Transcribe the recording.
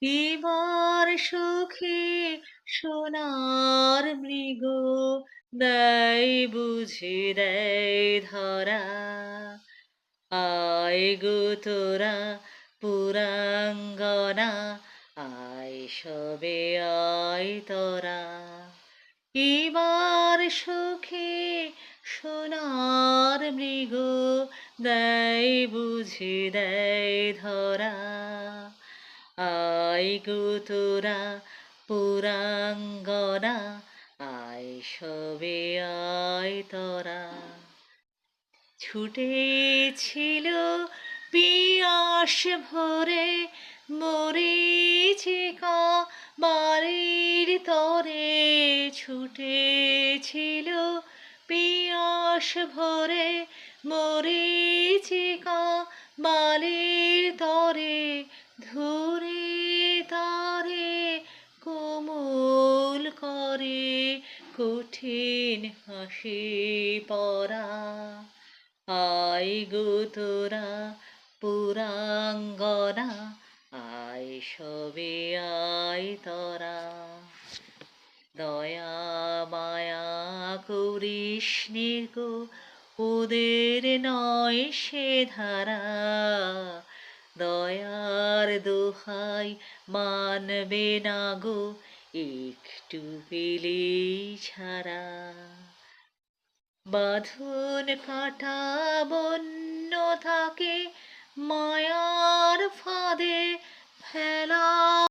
এবার সুখে সোনার মৃগ দেয় বুঝি দেয় ধরা। আয় গো তোরা পুরাঙ্গনা, আয় সবে আয় তোরা। এবার সুখে সোনার মৃগ দেয় বুঝি দেয় ধরা। আয় গো তোরা পুরাঙ্গনা, আয় সবে আয় তোরা। ছুটেছিল পিয়াস ভরে মরীচিকা বালির তরে। ছুটেছিল পিয়াস ভরে মরীচিকা বালির তরে। ধরে তারে কোমল করে কঠিন হাসি পরা। আয় গো তোরা পুরাঙ্গনা, আয় সবে আয় তোরা। দয়া মায়া করিস নে গো, ওদের নয় সে ধারা। দয়ার দোহাই মানবে না গো, একটু পেলেই ছাড়া। বাঁধন কাটা বন্য থাকে মায়ার ফাঁদে ফেলা।